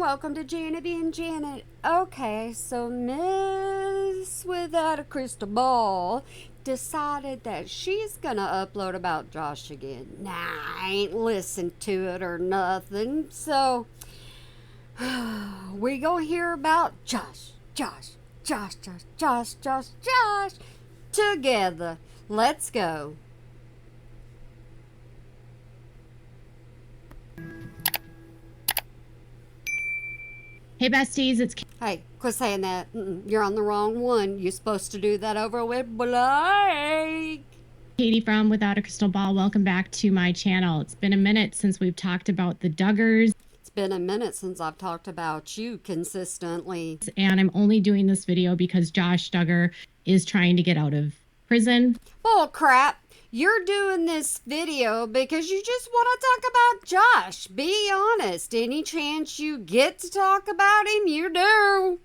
welcome to Janet and Janet. Okay, so Miss Without a Crystal Ball decided that she's gonna upload about Josh again. Nah, I ain't listened to it or nothing, so we gonna hear about Josh together. Let's go. Hey besties, it's Hey, quit saying that. You're on the wrong one. You're supposed to do that over with Blake. Katie from Without a Crystal Ball. Welcome back to my channel. It's been a minute since we've talked about the Duggars. It's been a minute since I've talked about you consistently. And I'm only doing this video because Josh Duggar is trying to get out of prison. Bull crap. You're doing this video because you just want to talk about Josh. Be honest. Any chance you get to talk about him, you do.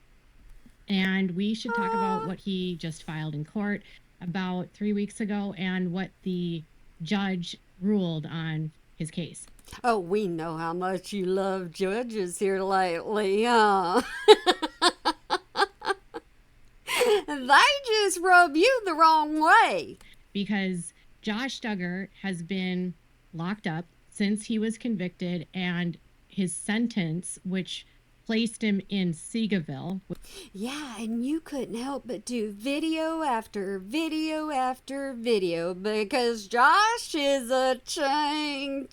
And we should talk about what he just filed in court about 3 weeks ago and what the judge ruled on his case. Oh, we know how much you love judges here lately, huh? They just rub you the wrong way. Because Josh Duggar has been locked up since he was convicted, and his sentence, which placed him in Seagaville. Yeah, and you couldn't help but do video after video after video because Josh is a chain.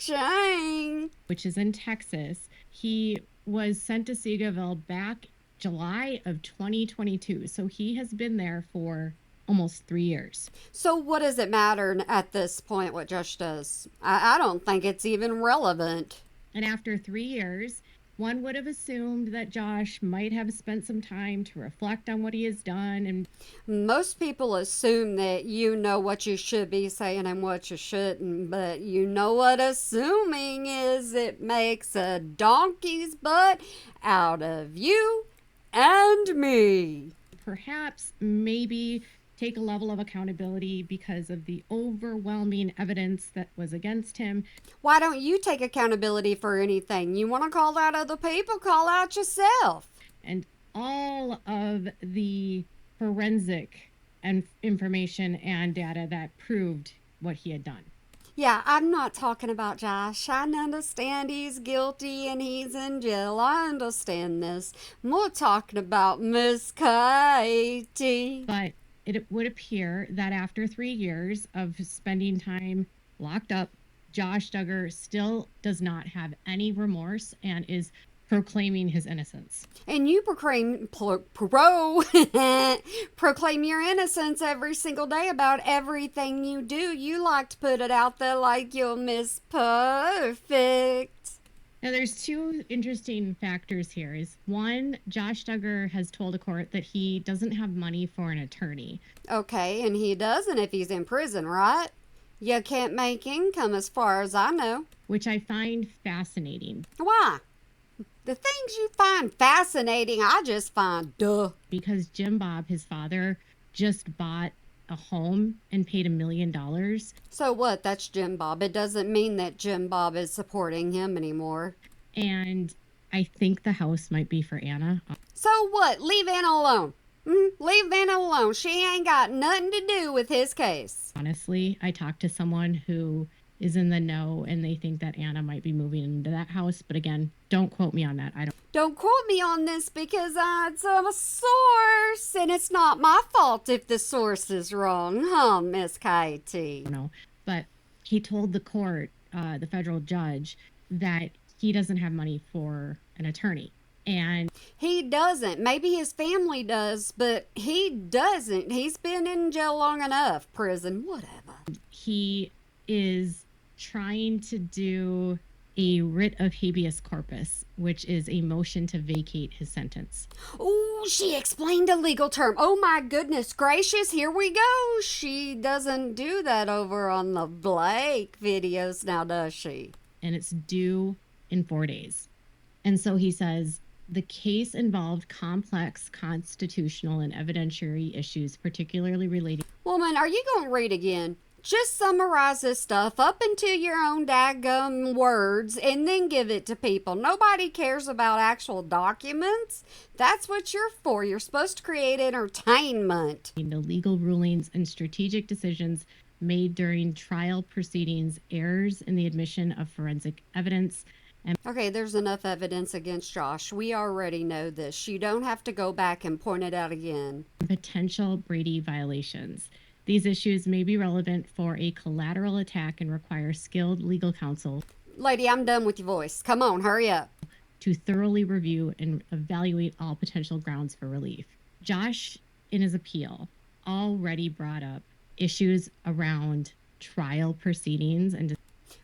Which is in Texas. He was sent to Seagaville back July of 2022. So he has been there for almost 3 years. So what does it matter at this point what Josh does? I don't think it's even relevant. And after 3 years, one would have assumed that Josh might have spent some time to reflect on what he has done. And most people assume that you know what you should be saying and what you shouldn't, but you know what assuming is. It makes a donkey's butt out of you and me. Perhaps, maybe take a level of accountability because of the overwhelming evidence that was against him. Why don't you take accountability for anything? You want to call out other people, call out yourself. And all of the forensic and information and data that proved what he had done. Yeah, I'm not talking about Josh. I understand he's guilty and he's in jail. I understand this. I'm more talking about Miss Katie. But it would appear that after 3 years of spending time locked up, Josh Duggar still does not have any remorse and is proclaiming his innocence. And you proclaim your innocence every single day about everything you do. You like to put it out there like you're Miss Perfect. Now, there's two interesting factors here. Is one, Josh Duggar has told a court that he doesn't have money for an attorney. Okay, and he doesn't if he's in prison, right? You can't make income as far as I know. Which I find fascinating. Why? The things you find fascinating, I just find duh. Because Jim Bob, his father, just bought a home and paid $1 million. So what? That's Jim Bob. It doesn't mean that Jim Bob is supporting him anymore. And I think the house might be for Anna. So what? Leave Anna alone. Leave Anna alone. She ain't got nothing to do with his case. Honestly, I talked to someone who is in the know and they think that Anna might be moving into that house. But again, don't quote me on that. Don't quote me on this because it's a source and it's not my fault if the source is wrong, huh, Miss Katie? No, but he told the court, the federal judge, that he doesn't have money for an attorney. And he doesn't. Maybe his family does, but he doesn't. He's been in jail long enough. Prison, whatever. He is trying to do a writ of habeas corpus, which is a motion to vacate his sentence. Oh, she explained a legal term. Oh my goodness gracious, here we go. She doesn't do that over on the Blake videos now, does she? And it's due in 4 days. And so he says, the case involved complex constitutional and evidentiary issues, particularly relating. Woman, are you going to read again? Just summarize this stuff up into your own daggum words and then give it to people. Nobody cares about actual documents. That's what you're for. You're supposed to create entertainment. The legal rulings and strategic decisions made during trial proceedings, errors in the admission of forensic evidence. Okay, there's enough evidence against Josh. We already know this. You don't have to go back and point it out again. Potential Brady violations. These issues may be relevant for a collateral attack and require skilled legal counsel. Lady, I'm done with your voice. Come on, hurry up. To thoroughly review and evaluate all potential grounds for relief. Josh, in his appeal, already brought up issues around trial proceedings and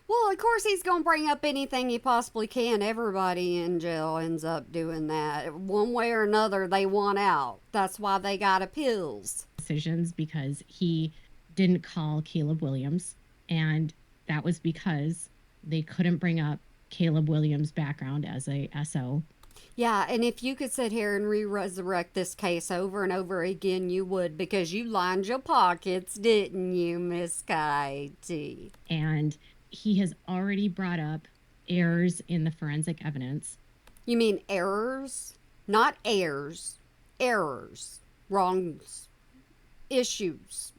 well, of course he's going to bring up anything he possibly can. Everybody in jail ends up doing that. One way or another, they want out. That's why they got appeals. Decisions because he didn't call Caleb Williams, and that was because they couldn't bring up Caleb Williams' background as a SO. Yeah, and if you could sit here and re-resurrect this case over and over again, you would, because you lined your pockets, didn't you, Miss Katie? And he has already brought up errors in the forensic evidence. You mean errors? Not heirs. Errors. Wrongs. Issues.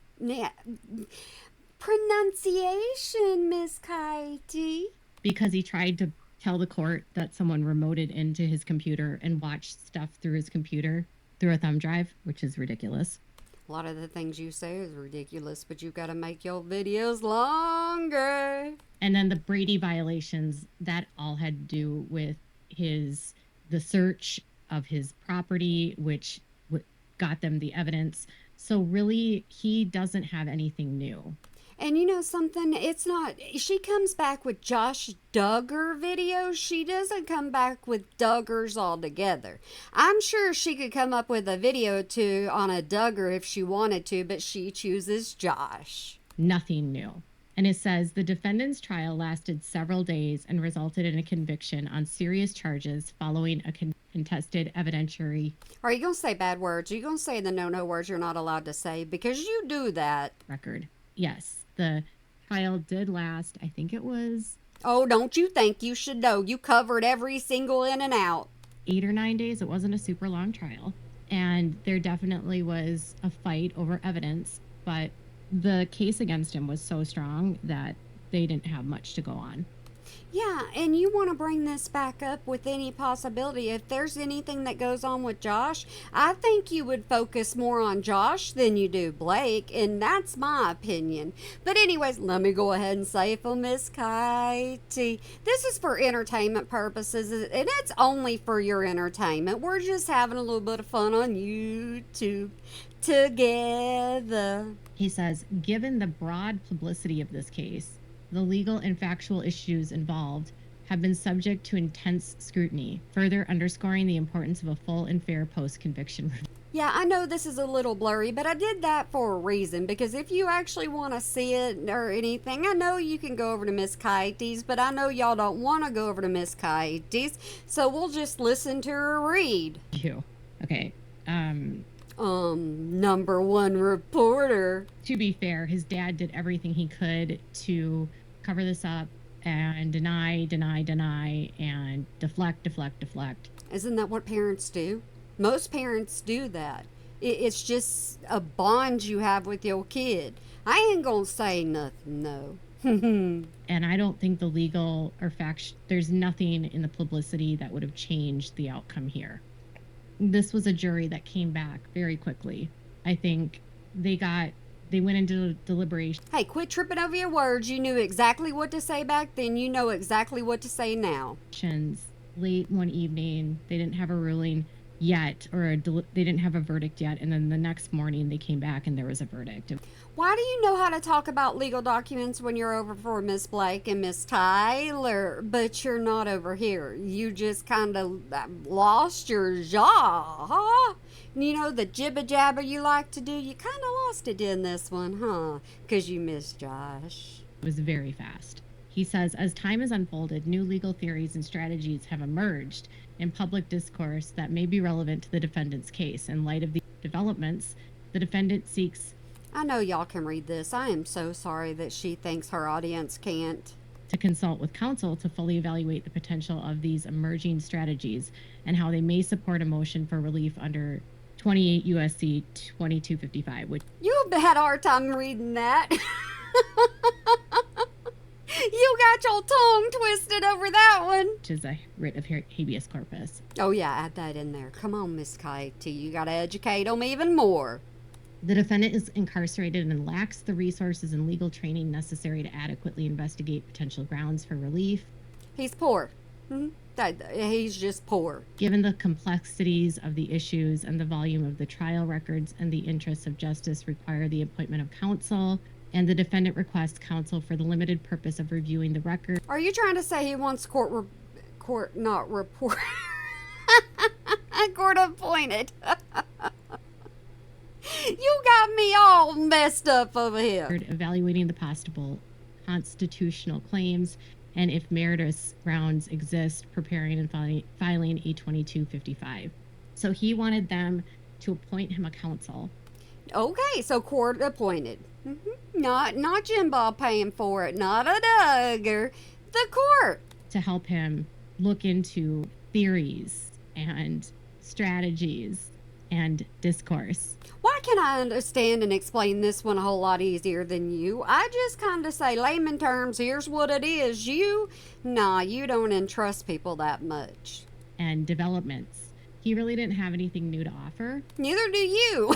Pronunciation, Miss Katie. Because he tried to tell the court that someone remoted into his computer and watched stuff through his computer through a thumb drive, which is ridiculous. A lot of the things you say is ridiculous, but you've got to make your videos longer. And then the Brady violations, that all had to do with the search of his property, which got them the evidence. So really, he doesn't have anything new. And you know something? It's not... She comes back with Josh Duggar videos. She doesn't come back with Duggars altogether. I'm sure she could come up with a video or two on a Duggar if she wanted to, but she chooses Josh. Nothing new. And it says the defendant's trial lasted several days and resulted in a conviction on serious charges following a contested evidentiary. Are you going to say bad words? Are you going to say the no words you're not allowed to say? Because you do that. Record. Yes. The trial did last, I think it was... Oh, don't you think? You should know. You covered every single in and out. 8 or 9 days. It wasn't a super long trial. And there definitely was a fight over evidence, but the case against him was so strong that they didn't have much to go on. Yeah, and you want to bring this back up with any possibility. If there's anything that goes on with Josh, I think you would focus more on Josh than you do Blake, and that's my opinion. But anyways, let me go ahead and say for Miss Katie, this is for entertainment purposes, and it's only for your entertainment. We're just having a little bit of fun on YouTube together. He says, given the broad publicity of this case, the legal and factual issues involved have been subject to intense scrutiny, further underscoring the importance of a full and fair post-conviction review. Yeah, I know this is a little blurry, but I did that for a reason, because if you actually want to see it or anything, I know you can go over to Miss Kitty's, but I know y'all don't want to go over to Miss Kitty's, so we'll just listen to her read. Okay, number one reporter. To be fair, his dad did everything he could to cover this up and deny, and deflect. Isn't that what parents do? Most parents do that. It's just a bond you have with your kid. I ain't gonna say nothing, no. And I don't think the legal or there's nothing in the publicity that would have changed the outcome here. This was a jury that came back very quickly. I think they went into deliberation. Hey, quit tripping over your words. You knew exactly what to say back then. You know exactly what to say now. Late one evening, they didn't have a ruling yet, or they didn't have a verdict yet, and then the next morning they came back and there was a verdict. Why do you know how to talk about legal documents when you're over for Miss Blake and Miss Tyler, but you're not over here? You just kind of lost your jaw, huh? You know, the jibber jabber you like to do, you kind of lost it in this one, huh? Because you missed Josh. It was very fast. He says, as time has unfolded, new legal theories and strategies have emerged in public discourse that may be relevant to the defendant's case. In light of these developments, the defendant seeks... I know y'all can read this. I am so sorry that she thinks her audience can't. To consult with counsel to fully evaluate the potential of these emerging strategies and how they may support a motion for relief under 28 USC 2255, which You had a hard time reading that. You got your tongue twisted over that one. is a writ of habeas corpus. Oh, yeah, add that in there. Come on, Miss Katie. You got to educate them even more. The defendant is incarcerated and lacks the resources and legal training necessary to adequately investigate potential grounds for relief. He's poor. He's just poor. Given the complexities of the issues and the volume of the trial records and the interests of justice require the appointment of counsel, and the defendant requests counsel for the limited purpose of reviewing the record. Are you trying to say he wants court not report court appointed? You got me all messed up over here. Evaluating the possible constitutional claims, and if meritorious grounds exist, preparing and filing a 2255. So he wanted them to appoint him a counsel. Okay, so court appointed. Not Jim Bob paying for it, not a Duggar, the court. To help him look into theories and strategies and discourse. Why can I understand and explain this one a whole lot easier than you? I just kind of say layman terms, here's what it is. You don't entrust people that much. And developments. He really didn't have anything new to offer. Neither do you.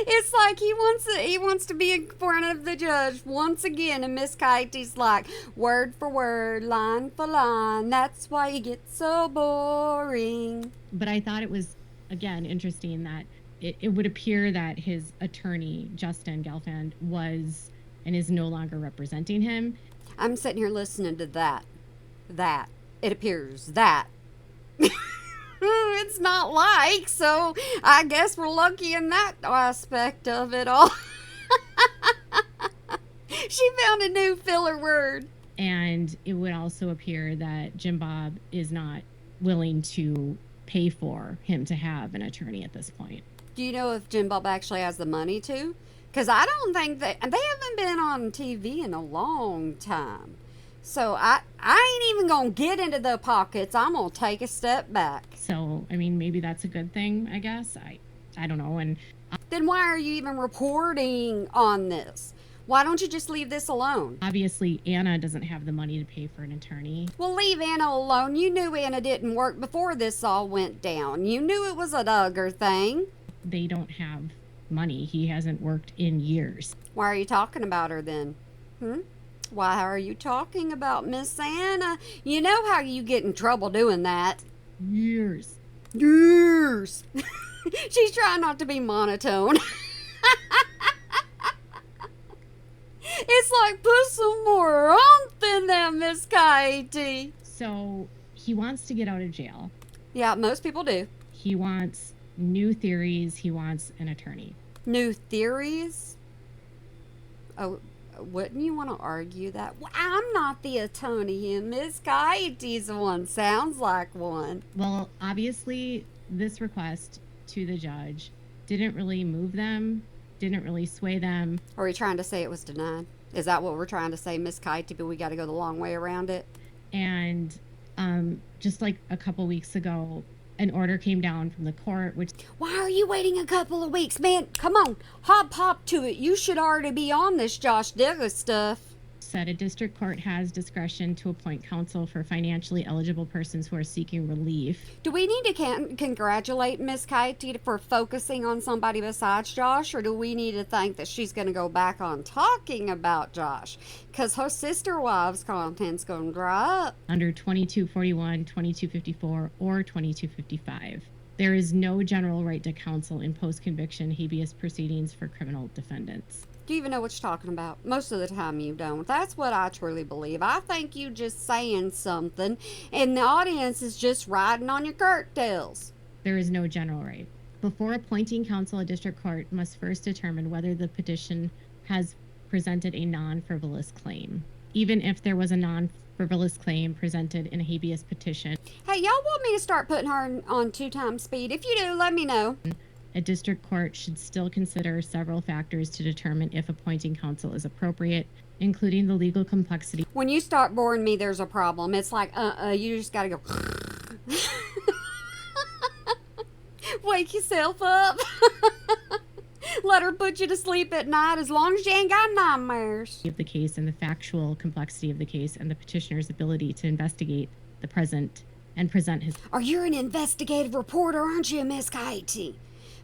It's like he wants to be in front of the judge once again, and Miss Kitey's like, word for word, line for line. That's why he gets so boring. But I thought it was, again, interesting that it would appear that his attorney, Justin Gelfand, was and is no longer representing him. I'm sitting here listening to that. It appears that. It's not like, so I guess we're lucky in that aspect of it all. She found a new filler word. And it would also appear that Jim Bob is not willing to pay for him to have an attorney at this point. Do you know if Jim Bob actually has the money to? Because I don't think they haven't been on TV in a long time. So I ain't even going to get into the pockets. I'm going to take a step back. So, I mean, maybe that's a good thing, I guess. I don't know. And then why are you even reporting on this? Why don't you just leave this alone? Obviously, Anna doesn't have the money to pay for an attorney. Well, leave Anna alone. You knew Anna didn't work before this all went down. You knew it was a Duggar thing. They don't have money. He hasn't worked in years. Why are you talking about her then? Why are you talking about Miss Anna? You know how you get in trouble doing that. Years. She's trying not to be monotone. It's like, put some more oomph in there, Miss Katie. So he wants to get out of jail. Yeah, most people do. He wants new theories. He wants an attorney. New theories? Oh, wouldn't you want to argue that? Well, I'm not the attorney, and Miss Kitey's the one. Sounds like one. Well, obviously, this request to the judge didn't really move them, didn't really sway them. Are we trying to say it was denied? Is that what we're trying to say, Miss Kitey, but we got to go the long way around it? And just like a couple weeks ago, an order came down from the court, which... Why are you waiting a couple of weeks, man? Come on, hop to it. You should already be on this Josh Duggar stuff. Said a district court has discretion to appoint counsel for financially eligible persons who are seeking relief. Do we need to congratulate Miss Kitey for focusing on somebody besides Josh, or do we need to think that she's going to go back on talking about Josh? Because her sister wives' content's going to dry up. Under 2241, 2254, or 2255. There is no general right to counsel in post-conviction habeas proceedings for criminal defendants. Do you even know what you're talking about? Most of the time you don't. That's what I truly believe. I think you just saying something and the audience is just riding on your coattails. There is no general right. Before appointing counsel, a district court must first determine whether the petition has presented a non-frivolous claim. Even if there was a non-frivolous claim presented in a habeas petition. Hey, y'all want me to start putting her on 2 times speed? If you do, let me know. A district court should still consider several factors to determine if appointing counsel is appropriate, including the legal complexity. When you start boring me, there's a problem. It's like, you just gotta go. Wake yourself up. Let her put you to sleep at night as long as you ain't got nightmares. Of the case and the factual complexity of the case and the petitioner's ability to investigate the present and present his. Or you're an investigative reporter, aren't you, Miss Katie?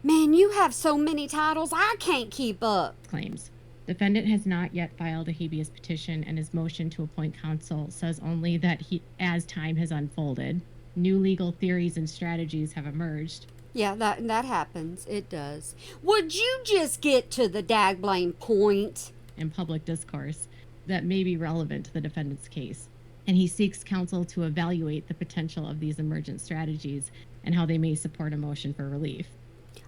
Man, you have so many titles, I can't keep up. Claims. Defendant has not yet filed a habeas petition, and his motion to appoint counsel says only that as time has unfolded, new legal theories and strategies have emerged. Yeah, that happens. It does. Would you just get to the dag-blame point? In public discourse that may be relevant to the defendant's case. And he seeks counsel to evaluate the potential of these emergent strategies and how they may support a motion for relief.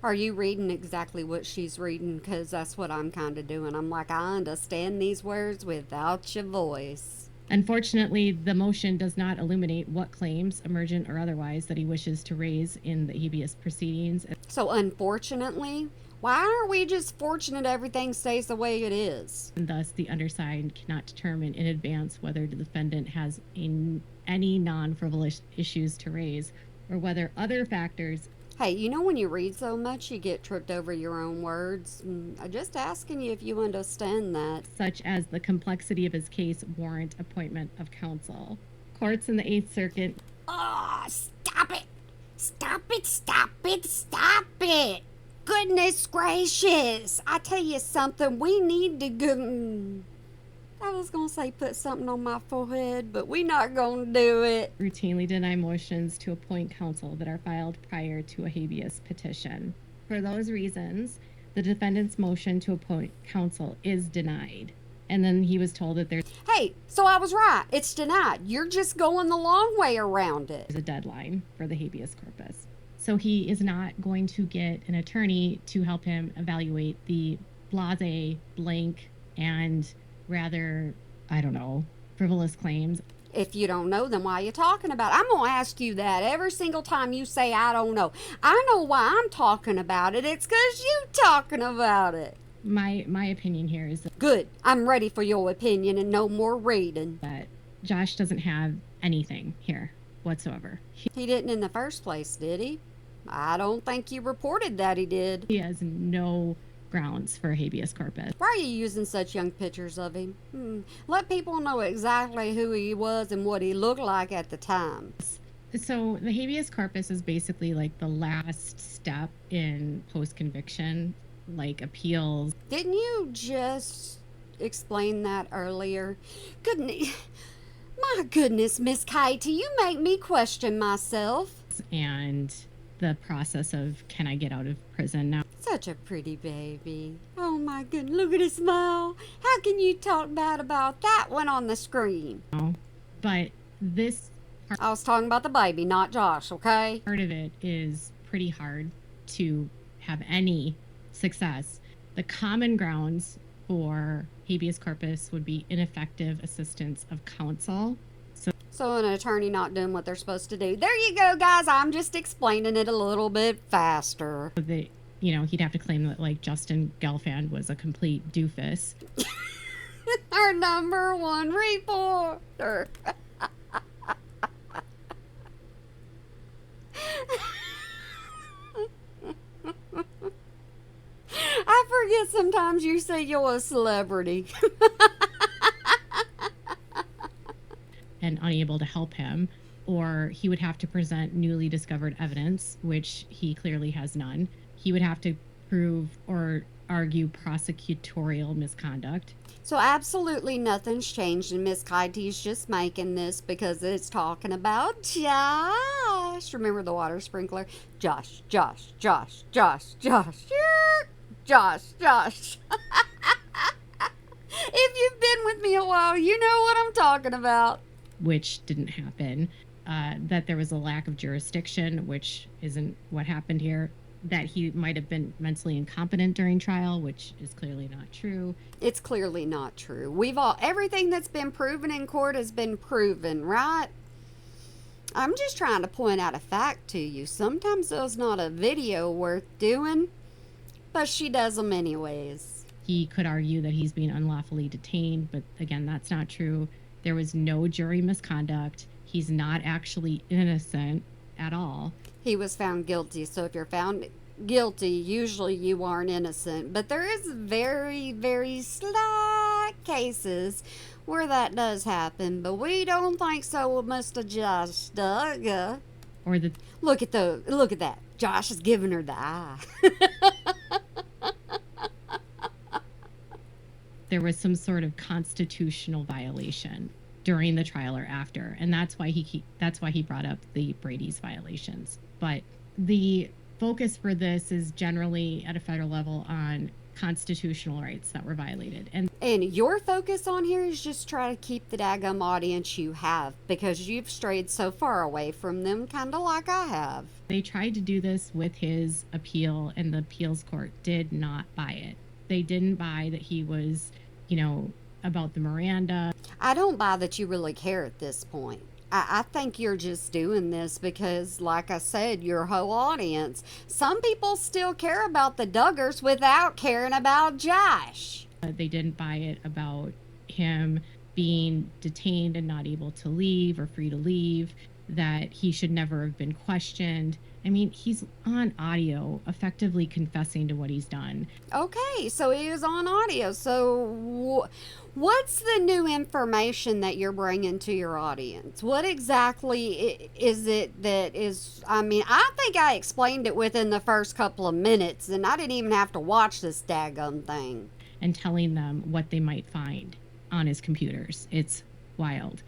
Are you reading exactly what she's reading? Because that's what I'm kind of doing. I'm like, I understand these words without your voice. Unfortunately, the motion does not illuminate what claims, emergent or otherwise, that he wishes to raise in the habeas proceedings. So unfortunately, why aren't we just fortunate everything stays the way it is? And thus, the undersigned cannot determine in advance whether the defendant has any non-frivolous issues to raise or whether other factors. Hey, you know when you read so much, you get tripped over your own words. I'm just asking you if you understand that. Such as the complexity of his case warrant appointment of counsel. Courts in the Eighth Circuit. Oh, stop it! Stop it, stop it, stop it! Goodness gracious! I tell you something, we need to go. I was going to say put something on my forehead, but we not going to do it. Routinely deny motions to appoint counsel that are filed prior to a habeas petition. For those reasons, the defendant's motion to appoint counsel is denied. And then he was told that there's. Hey, so I was right. It's denied. You're just going the long way around it. A deadline for the habeas corpus. So he is not going to get an attorney to help him evaluate the blase, blank, and rather, I don't know, frivolous claims. If you don't know, then why are you talking about it? I'm going to ask you that every single time you say, I don't know. I know why I'm talking about it. It's because you talking about it. My opinion here is that. Good. I'm ready for your opinion and no more reading. That Josh doesn't have anything here whatsoever. He didn't in the first place, did he? I don't think you reported that he did. He has no grounds for habeas corpus. Why are you using such young pictures of him? Let people know exactly who he was and what he looked like at the time. So the habeas corpus is basically like the last step in post-conviction, like appeals. Didn't you just explain that earlier? My goodness, Miss Katie, you make me question myself. And the process of, can I get out of prison now? Such a pretty baby. Oh my goodness, look at his smile. How can you talk bad about that one on the screen? But this I was talking about the baby, not Josh, okay? part of it is pretty hard to have any success. The common grounds for habeas corpus would be ineffective assistance of counsel. So an attorney not doing what they're supposed to do. There you go, guys. I'm just explaining it a little bit faster. That, he'd have to claim that, like, Justin Gelfand was a complete doofus. Our number one reporter. I forget sometimes you say you're a celebrity. And unable to help him, or he would have to present newly discovered evidence, which he clearly has none. He would have to prove or argue prosecutorial misconduct. So absolutely nothing's changed, and Miss Kitey's just making this because it's talking about Josh. Remember the water sprinkler? Josh, Josh, Josh, Josh, Josh, Josh, Josh. If you've been with me a while, you know what I'm talking about. Which didn't happen. That there was a lack of jurisdiction, which isn't what happened here. That he might have been mentally incompetent during trial, which is clearly not true. It's clearly not true. Everything that's been proven in court has been proven, right? I'm just trying to point out a fact to you. Sometimes there's not a video worth doing, but she does them anyways. He could argue that he's being unlawfully detained, but again, that's not true. There was no jury misconduct. He's not actually innocent at all. He was found guilty, so if you're found guilty, usually you aren't innocent. But there is very, very slight cases where that does happen. But we don't think so with Mr. Josh Duggar. Or the Look at that. Josh is giving her the eye. there was some sort of constitutional violation during the trial or after, and that's why he brought up the Brady's violations. But the focus for this is generally at a federal level on constitutional rights that were violated. And your focus on here is just try to keep the daggum audience you have, because you've strayed so far away from them, kind of like I have. they tried to do this with his appeal, and the appeals court did not buy it. They didn't buy that he was, about the Miranda. I don't buy that you really care at this point. I think you're just doing this because, like I said, your whole audience. Some people still care about the Duggars without caring about Josh. They didn't buy it about him being detained and not able to leave or free to leave, that he should never have been questioned. I mean, he's on audio effectively confessing to what he's done. Okay, so he is on audio. So what's the new information that you're bringing to your audience? What exactly is it that is, I think I explained it within the first couple of minutes, and I didn't even have to watch this daggum thing. And telling them what they might find on his computers. It's wild.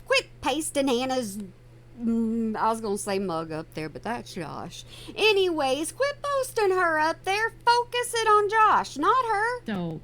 Quit pasting Hannah's, I was going to say mug up there, but that's Josh. Anyways, quit posting her up there. Focus it on Josh, not her. So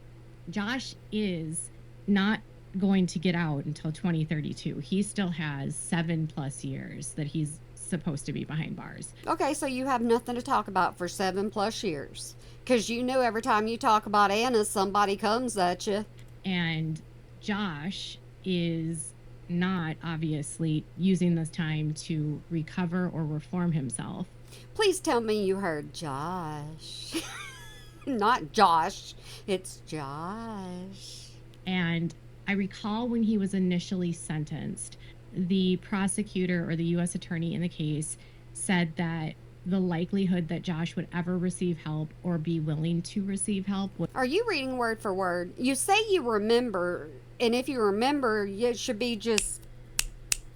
Josh is not going to get out until 2032. He still has 7+ years that he's supposed to be behind bars. Okay, so you have nothing to talk about for 7+ years. Because you know every time you talk about Anna, somebody comes at you. And Josh is not obviously using this time to recover or reform himself. Please tell me you heard Josh. Not Josh, it's Josh. And I recall when he was initially sentenced, the prosecutor or the U.S. attorney in the case said that the likelihood that Josh would ever receive help or be willing to receive help. Are you reading word for word? You say you remember, and if you remember, it should be just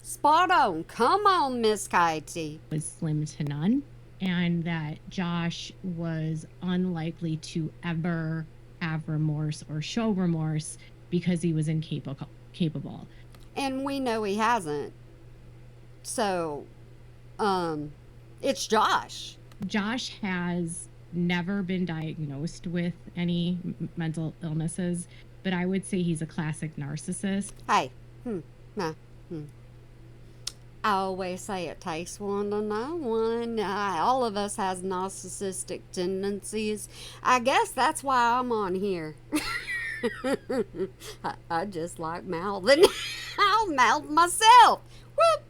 spot on. Come on, Miss Kitey. Was slim to none, and that Josh was unlikely to ever have remorse or show remorse because he was incapable. And we know he hasn't. So, it's Josh. Josh has never been diagnosed with any mental illnesses, but I would say he's a classic narcissist. Hey, I always say it takes one to know one. All of us has narcissistic tendencies. I guess that's why I'm on here. I just like mouthing. I'll mouth myself. Whoop.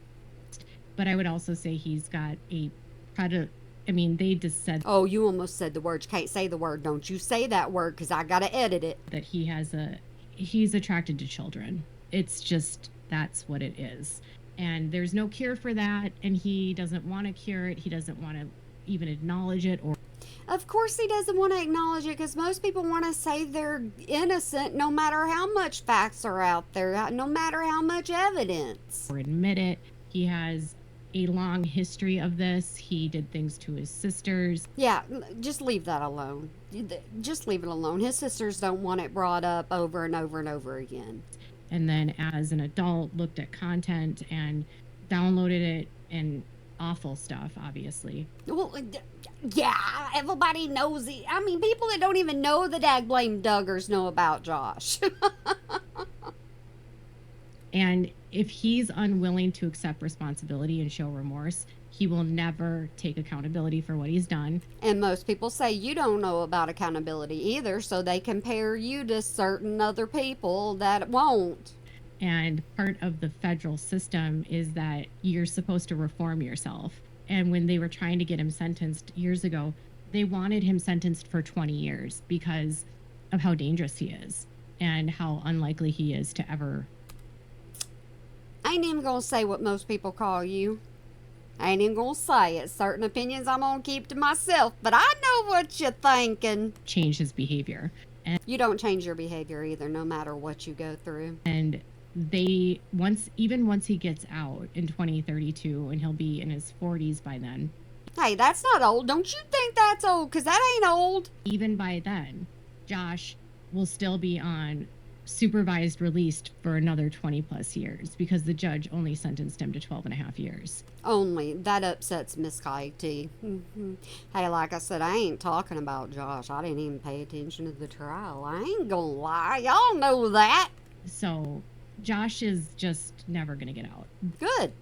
But I would also say he's got a predator. I mean, they just said. Oh, you almost said the word. You can't say the word. Don't you say that word, because I got to edit it. That he's attracted to children. It's just, that's what it is. And there's no cure for that. And he doesn't want to cure it. He doesn't want to even acknowledge it. Of course he doesn't want to acknowledge it, because most people want to say they're innocent no matter how much facts are out there, no matter how much evidence. Or admit it. He has a long history of this. He did things to his sisters. Yeah, just leave that alone. Just leave it alone. His sisters don't want it brought up over and over and over again. And then as an adult, looked at content and downloaded it, and awful stuff, obviously. Well, yeah, everybody knows it. I mean, people that don't even know the dag-blame Duggars know about Josh. And if he's unwilling to accept responsibility and show remorse, he will never take accountability for what he's done. And most people say you don't know about accountability either, so they compare you to certain other people that won't. And part of the federal system is that you're supposed to reform yourself. And when they were trying to get him sentenced years ago, they wanted him sentenced for 20 years because of how dangerous he is and how unlikely he is to ever. I ain't even gonna say what most people call you. I ain't even gonna say it. Certain opinions I'm gonna keep to myself, but I know what you're thinking. Change his behavior. And You don't change your behavior either, no matter what you go through. they once he gets out in 2032, and he'll be in his 40s by then. Hey, that's not old. Don't you think that's old? Because that ain't old. Even by then, Josh will still be on supervised released for another 20 plus years because the judge only sentenced him to 12 and a half years. Only. That upsets Miss Kitey. Hey, like I said, I ain't talking about Josh. I didn't even pay attention to the trial. I ain't gonna lie. Y'all know that. So Josh is just never going to get out. Good.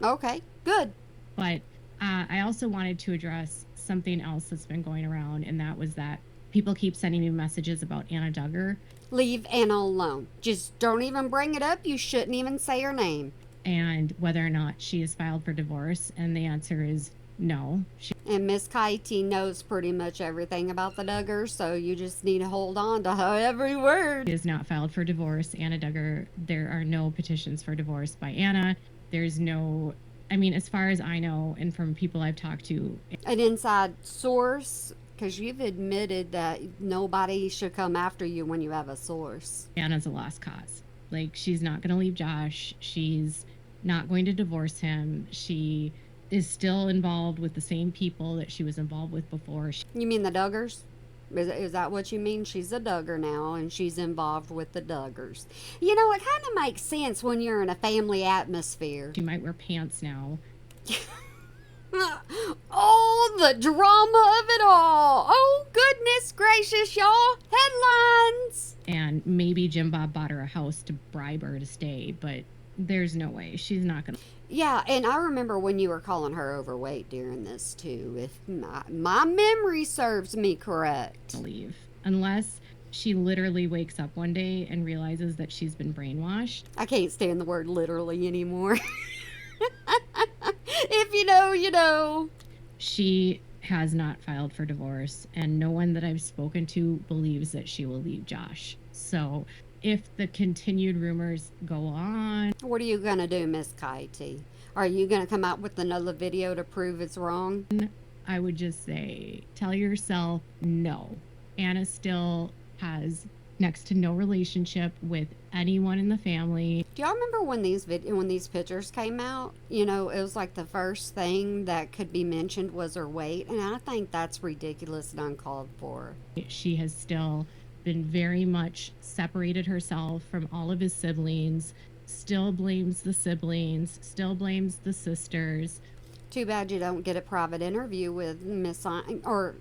Okay, good. But I also wanted to address something else that's been going around, and that was that people keep sending me messages about Anna Duggar. Leave Anna alone. Just don't even bring it up. You shouldn't even say her name. And whether or not she is filed for divorce, and the answer is no. And Miss Kitey knows pretty much everything about the Duggars, so you just need to hold on to her every word. She is not filed for divorce. Anna Duggar, there are no petitions for divorce by Anna. There's no, I mean, as far as I know, and from people I've talked to. An inside source, because you've admitted that nobody should come after you when you have a source. Anna's a lost cause. Like, she's not going to leave Josh. She's not going to divorce him. She is still involved with the same people that she was involved with before. You mean the Duggars? Is that what you mean? She's a Duggar now, and she's involved with the Duggars. You know, it kind of makes sense when you're in a family atmosphere. She might wear pants now. Oh, the drama of it all. Oh, goodness gracious, y'all. Headlines. And maybe Jim Bob bought her a house to bribe her to stay, but there's no way. She's not going to. Yeah, and I remember when you were calling her overweight during this, too. If my memory serves me correct. Leave. Unless she literally wakes up one day and realizes that she's been brainwashed. I can't stand the word literally anymore. If you know, you know. She has not filed for divorce, and no one that I've spoken to believes that she will leave Josh. So if the continued rumors go on. What are you going to do, Miss Kitey? Are you going to come out with another video to prove it's wrong? I would just say, tell yourself no. Anna still has next to no relationship with anyone in the family. Do y'all remember when these pictures came out? You know, it was like the first thing that could be mentioned was her weight, and I think that's ridiculous and uncalled for. She has still been very much separated herself from all of his siblings, still blames the siblings, still blames the sisters. Too bad you don't get a private interview with Miss or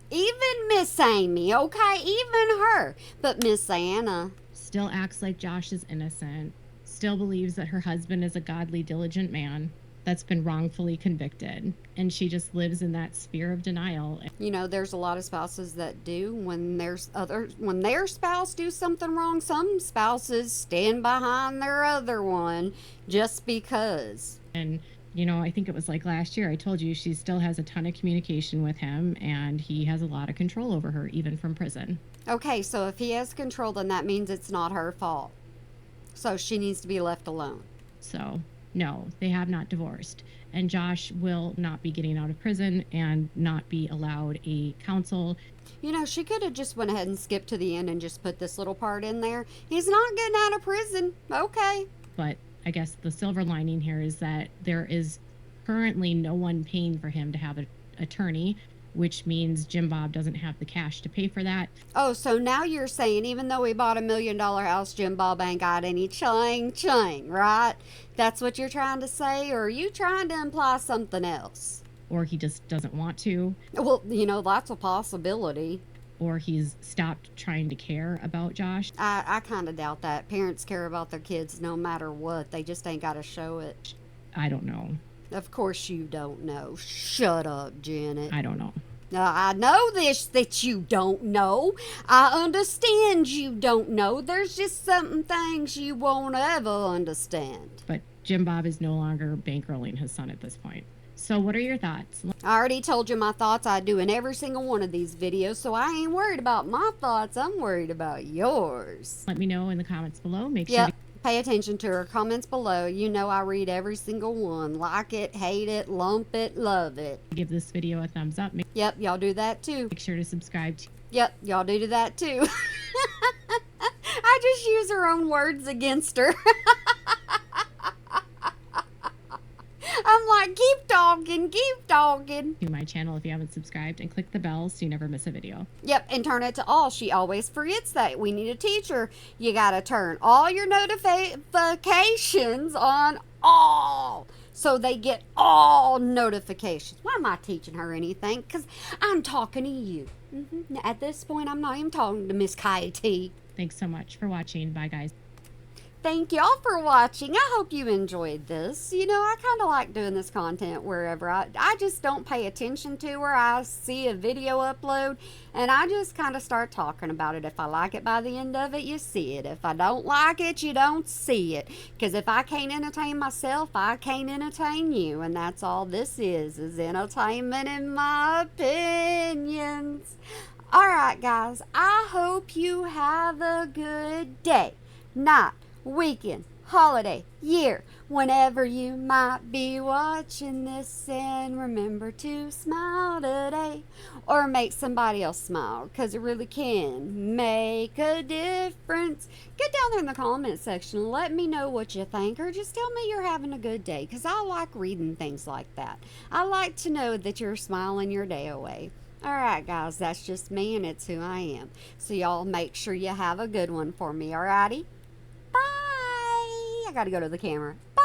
even Miss Amy, okay? Even her. But Miss Anna still acts like Josh is innocent, still believes that her husband is a godly, diligent man that's been wrongfully convicted, and she just lives in that sphere of denial. You know, there's a lot of spouses that do when their spouse do something wrong. Some spouses stand behind their other one just because. And you know, I think it was like last year I told you she still has a ton of communication with him, and he has a lot of control over her, even from prison. Okay, so if he has control, then that means it's not her fault. So she needs to be left alone. So no, they have not divorced. And Josh will not be getting out of prison and not be allowed a counsel. You know, she could have just went ahead and skipped to the end and just put this little part in there. He's not getting out of prison. Okay. But I guess the silver lining here is that there is currently no one paying for him to have an attorney, which means Jim Bob doesn't have the cash to pay for that. Oh, so now you're saying even though he bought $1 million house, Jim Bob ain't got any ching, right? That's what you're trying to say? Or are you trying to imply something else? Or he just doesn't want to. Well, you know, that's a possibility. Or he's stopped trying to care about Josh. I kind of doubt that. Parents care about their kids no matter what. They just ain't got to show it. I don't know. Of course you don't know. Shut up, Janet. I don't know. I know this that you don't know. I understand you don't know. There's just some things you won't ever understand. But Jim Bob is no longer bankrolling his son at this point. So what are your thoughts? I already told you my thoughts. I do in every single one of these videos, so I ain't worried about my thoughts. I'm worried about yours. Let me know in the comments below. Make sure Yep. Pay attention to her comments below. You know I read every single one. Like it, hate it, lump it, love it. to give this video a thumbs up. Yep, y'all do that too. Make sure to subscribe to Yep, y'all do that too. I just use her own words against her. I'm like, keep talking, my channel if you haven't subscribed, and click the bell so you never miss a video. Yep, and turn it to all. She always forgets that. We need a teacher. You gotta turn all your notifications on all, so they get all notifications. Why am I teaching her anything? Because I'm talking to you. At this point, I'm not even talking to Miss Katie. Thanks so much for watching. Bye, guys. Thank y'all for watching. I hope you enjoyed this. You know, I kind of like doing this content wherever I just don't pay attention to where I see a video upload, and I just kind of start talking about it. If I like it by the end of it, you see it. If I don't like it, you don't see it. Because if I can't entertain myself, I can't entertain you. And that's all this is entertainment in my opinions. All right, guys. I hope you have a good day, night, weekend, holiday, year, whenever you might be watching this, and remember to smile today or make somebody else smile, because it really can make a difference. Get down there in the comment section and let me know what you think, or just tell me you're having a good day, because I like reading things like that. I like to know that you're smiling your day away. Alright guys, that's just me and it's who I am. So y'all make sure you have a good one for me, alrighty? Bye! I gotta go to the camera. Bye!